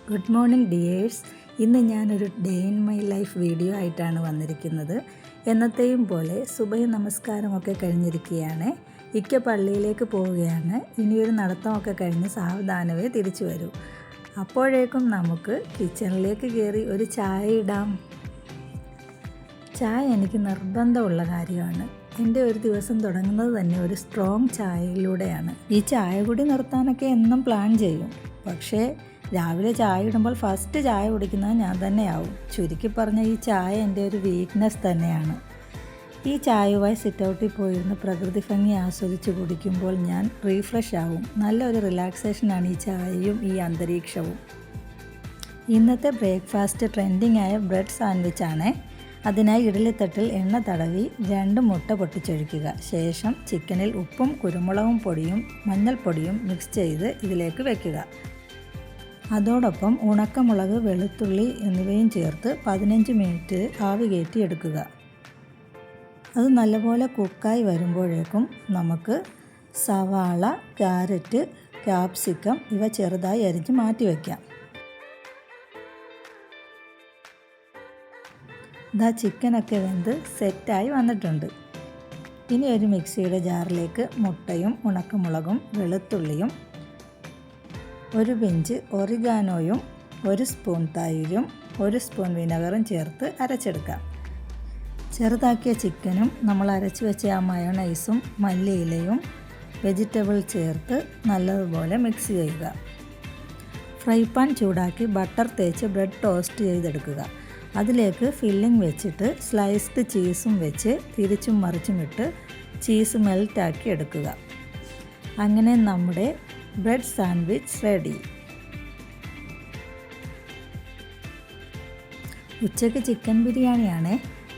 Good morning dears. ഇന്ന് ഞാനൊരു day in my life video ആയിട്ടാണ് വന്നിരിക്കുന്നത്. എന്നത്തെയും പോലെ സുബഹി നമസ്കാരമൊക്കെ കഴിഞ്ഞിരിക്കുകയാണ്. ഇക്ക പള്ളിയിലേക്ക് പോവുകയാണ്. ഇനിയൊരു നടത്തമൊക്കെ കഴിഞ്ഞ് സാവധാനവേ തിരിച്ചു വരൂ. അപ്പോഴേക്കും നമുക്ക് കിച്ചണിലേക്ക് കയറി ഒരു ചായ ഇടാം. ചായ എനിക്ക് നിർബന്ധമുള്ള കാര്യമാണ്. എൻ്റെ ഒരു ദിവസം തുടങ്ങുന്നത് തന്നെ ഒരു സ്ട്രോങ് ചായയിലൂടെയാണ്. ഈ ചായ കൂടി നിർത്താനൊക്കെ എന്നും പ്ലാൻ ചെയ്യും. പക്ഷേ രാവിലെ ചായ ഇടുമ്പോൾ ഫസ്റ്റ് ചായ കുടിക്കുന്നത് ഞാൻ തന്നെയാവും. ചുരുക്കി പറഞ്ഞ ഈ ചായ എൻ്റെ ഒരു വീക്ക്നെസ് തന്നെയാണ്. ഈ ചായയുമായി സിറ്റൗട്ടിൽ പോയിരുന്ന് പ്രകൃതി ഭംഗി ആസ്വദിച്ച് കുടിക്കുമ്പോൾ ഞാൻ റീഫ്രഷ് ആവും. നല്ലൊരു റിലാക്സേഷനാണ് ഈ ചായയും ഈ അന്തരീക്ഷവും. ഇന്നത്തെ ബ്രേക്ക്ഫാസ്റ്റ് ട്രെൻഡിങ് ആയ ബ്രെഡ് സാൻഡ്വിച്ചാണ്. അതിനായി ഇഡലിത്തട്ടിൽ എണ്ണ തടവി 2 മുട്ട പൊട്ടിച്ചൊഴിക്കുക. ശേഷം ചിക്കനിൽ ഉപ്പും കുരുമുളകും പൊടിയും മഞ്ഞൾപ്പൊടിയും മിക്സ് ചെയ്ത് ഇതിലേക്ക് വയ്ക്കുക. അതോടൊപ്പം ഉണക്കമുളക്, വെളുത്തുള്ളി എന്നിവയും ചേർത്ത് 15 മിനിറ്റ് ആവി കയറ്റി എടുക്കുക. അത് നല്ലപോലെ കുക്കായി വരുമ്പോഴേക്കും നമുക്ക് സവാള, ക്യാരറ്റ്, ക്യാപ്സിക്കം ഇവ ചെറുതായി അരിഞ്ഞ് മാറ്റി വയ്ക്കാം. ഇതാ ചിക്കനൊക്കെ വെന്ത് സെറ്റായി വന്നിട്ടുണ്ട്. ഇനി ഒരു മിക്സിയുടെ ജാറിലേക്ക് മുട്ടയും ഉണക്കമുളകും വെളുത്തുള്ളിയും 1 പിഞ്ച് ഒറിഗാനോയും 1 സ്പൂൺ തൈരും 1 സ്പൂൺ വിനെഗറും ചേർത്ത് അരച്ചെടുക്കാം. ചെറുതാക്കിയ ചിക്കനും നമ്മൾ അരച്ച് വെച്ച ആ മയോണൈസും മല്ലിയിലയും വെജിറ്റബിൾ ചേർത്ത് നല്ലതുപോലെ മിക്സ് ചെയ്യുക. ഫ്രൈ പാൻ ചൂടാക്കി ബട്ടർ തേച്ച് ബ്രെഡ് ടോസ്റ്റ് ചെയ്തെടുക്കുക. അതിലേക്ക് ഫില്ലിംഗ് വെച്ചിട്ട് സ്ലൈസ്ഡ് ചീസും വെച്ച് തിരിച്ചും മറിച്ചും ഇട്ട് ചീസ് മെൽറ്റാക്കി എടുക്കുക. അങ്ങനെ നമ്മുടെ ബ്രെഡ് സാൻഡ്വിച്ച് റെഡി. ഉച്ചയ്ക്ക് ചിക്കൻ ബിരിയാണിയാണ്.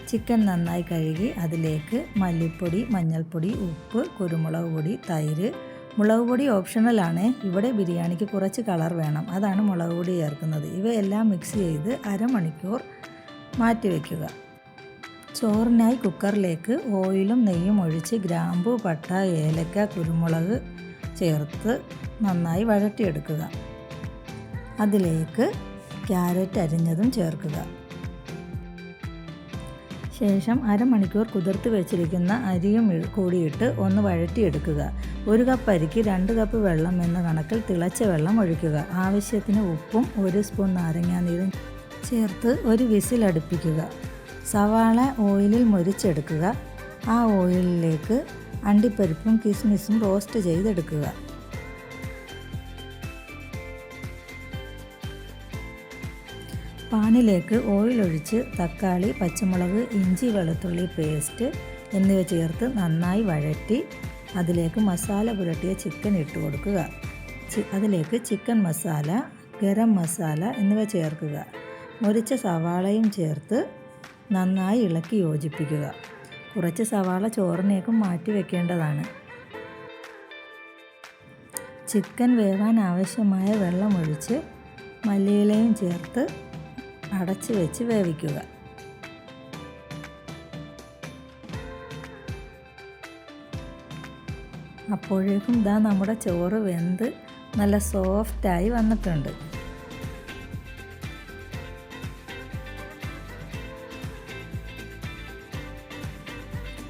ചിക്കൻ നന്നായി കഴുകി അതിലേക്ക് മല്ലിപ്പൊടി, മഞ്ഞൾപ്പൊടി, ഉപ്പ്, കുരുമുളക് പൊടി, തൈര്. മുളക് പൊടി ഓപ്ഷണലാണ്. ഇവിടെ ബിരിയാണിക്ക് കുറച്ച് കളർ വേണം, അതാണ് മുളക് പൊടി ചേർക്കുന്നത്. ഇവയെല്ലാം മിക്സ് ചെയ്ത് അരമണിക്കൂർ മാറ്റി വയ്ക്കുക. ചോറിനായി കുക്കറിലേക്ക് ഓയിലും നെയ്യും ഒഴിച്ച് ഗ്രാമ്പു, പട്ട, ഏലക്ക, കുരുമുളക് ചേർത്ത് നന്നായി വഴറ്റിയെടുക്കുക. അതിലേക്ക് ക്യാരറ്റ് അരിഞ്ഞതും ചേർക്കുക. ശേഷം അരമണിക്കൂർ കുതിർത്ത് വെച്ചിരിക്കുന്ന അരിയും കൂടിയിട്ട് ഒന്ന് വഴറ്റിയെടുക്കുക. 1 കപ്പ് അരിക്ക് 2 കപ്പ് വെള്ളം എന്ന കണക്കിൽ തിളച്ച വെള്ളം ഒഴിക്കുക. ആവശ്യത്തിന് ഉപ്പും 1 സ്പൂൺ നാരങ്ങാനീരും ചേർത്ത് ഒരു വിസിൽ അടുപ്പിക്കുക. സവാള ഓയിലിൽ മൊരിച്ചെടുക്കുക. ആ ഓയിലിലേക്ക് അണ്ടിപ്പരിപ്പും കിസ്മിസും റോസ്റ്റ് ചെയ്തെടുക്കുക. പാനിലേക്ക് ഓയിൽ ഒഴിച്ച് തക്കാളി, പച്ചമുളക്, ഇഞ്ചി, വെളുത്തുള്ളി പേസ്റ്റ് എന്നിവ ചേർത്ത് നന്നായി വഴറ്റി അതിലേക്ക് മസാല പുരട്ടിയ ചിക്കൻ ഇട്ട് കൊടുക്കുക. അതിലേക്ക് ചിക്കൻ മസാല, ഗരം മസാല എന്നിവ ചേർക്കുക. മൊരിച്ച സവാളയും ചേർത്ത് നന്നായി ഇളക്കി യോജിപ്പിക്കുക. കുറച്ച് സവാള ചോറിനേക്കും മാറ്റി വെക്കേണ്ടതാണ്. ചിക്കൻ വേവാൻ ആവശ്യമായ വെള്ളമൊഴിച്ച് മല്ലിയിലയും ചേർത്ത് അടച്ച് വെച്ച് വേവിക്കുക. അപ്പോഴേക്കും ഇതാ നമ്മുടെ ചോറ് വെന്ത് നല്ല സോഫ്റ്റായി വന്നിട്ടുണ്ട്.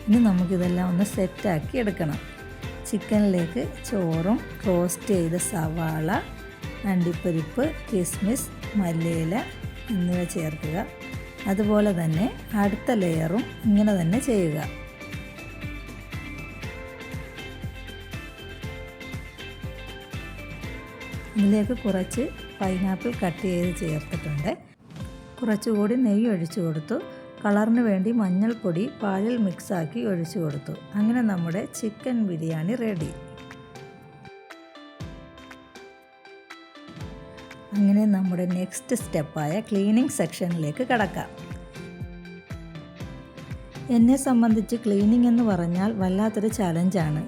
ഇനി നമുക്കിതെല്ലാം ഒന്ന് സെറ്റാക്കി എടുക്കണം. ചിക്കനിലേക്ക് ചോറും റോസ്റ്റ് ചെയ്ത സവാള, അണ്ടിപ്പരിപ്പ്, കിസ്മിസ്, മല്ലിയില എന്നിവ ചേർക്കുക. അതുപോലെ തന്നെ അടുത്ത ലെയറും ഇങ്ങനെ തന്നെ ചെയ്യുക. ഇതിലേക്ക് കുറച്ച് പൈനാപ്പിൾ കട്ട് ചെയ്ത് ചേർത്തിട്ടുണ്ട്. കുറച്ചുകൂടി നെയ്യ് ഒഴിച്ചു കൊടുത്തു. കളറിന് വേണ്ടി മഞ്ഞൾപ്പൊടി പാലിൽ മിക്സാക്കി ഒഴിച്ചു കൊടുത്തു. അങ്ങനെ നമ്മുടെ ചിക്കൻ ബിരിയാണി റെഡി. അങ്ങനെ നമ്മുടെ നെക്സ്റ്റ് സ്റ്റെപ്പായ ക്ലീനിങ് സെക്ഷനിലേക്ക് കടക്കാം. എന്നെ സംബന്ധിച്ച് ക്ലീനിങ് എന്ന് പറഞ്ഞാൽ വല്ലാത്തൊരു ചലഞ്ചാണ്.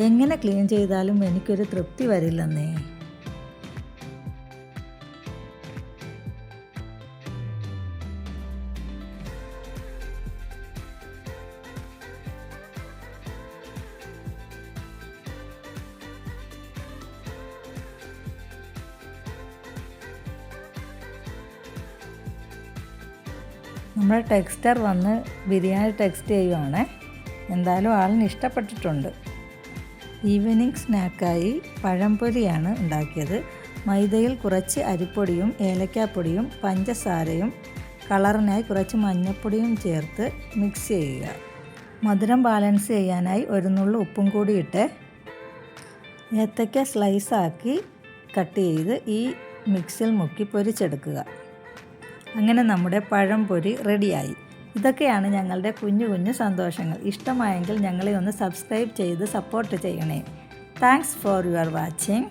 എങ്ങനെ ക്ലീൻ ചെയ്താലും എനിക്കൊരു തൃപ്തി വരില്ലെന്നേ. നമ്മുടെ ടെക്സ്റ്റർ വന്ന് ബിരിയാണി ടെക്സ്റ്റ് ചെയ്യുവാണ്. എന്തായാലും ആളിന് ഇഷ്ടപ്പെട്ടിട്ടുണ്ട്. ഈവനിങ് സ്നാക്കായി പഴംപൊരിയാണ് ഉണ്ടാക്കിയത്. മൈദയിൽ കുറച്ച് അരിപ്പൊടിയും ഏലക്കാപ്പൊടിയും പഞ്ചസാരയും കളറിനായി കുറച്ച് മഞ്ഞൾപ്പൊടിയും ചേർത്ത് മിക്സ് ചെയ്യുക. മധുരം ബാലൻസ് ചെയ്യാനായി ഒരു നുള്ളു ഉപ്പും കൂടി ഇട്ട് ഏത്തയ്ക്ക സ്ലൈസാക്കി കട്ട് ചെയ്ത് ഈ മിക്സിൽ മുക്കി പൊരിച്ചെടുക്കുക. അങ്ങനെ നമ്മുടെ പഴംപൊരി റെഡിയായി. ഇതൊക്കെയാണ് ഞങ്ങളുടെ കുഞ്ഞു കുഞ്ഞു സന്തോഷങ്ങൾ. ഇഷ്ടമായെങ്കിൽ ഞങ്ങളെ ഒന്ന് സബ്സ്ക്രൈബ് ചെയ്ത് സപ്പോർട്ട് ചെയ്യണേ. Thanks for your watching.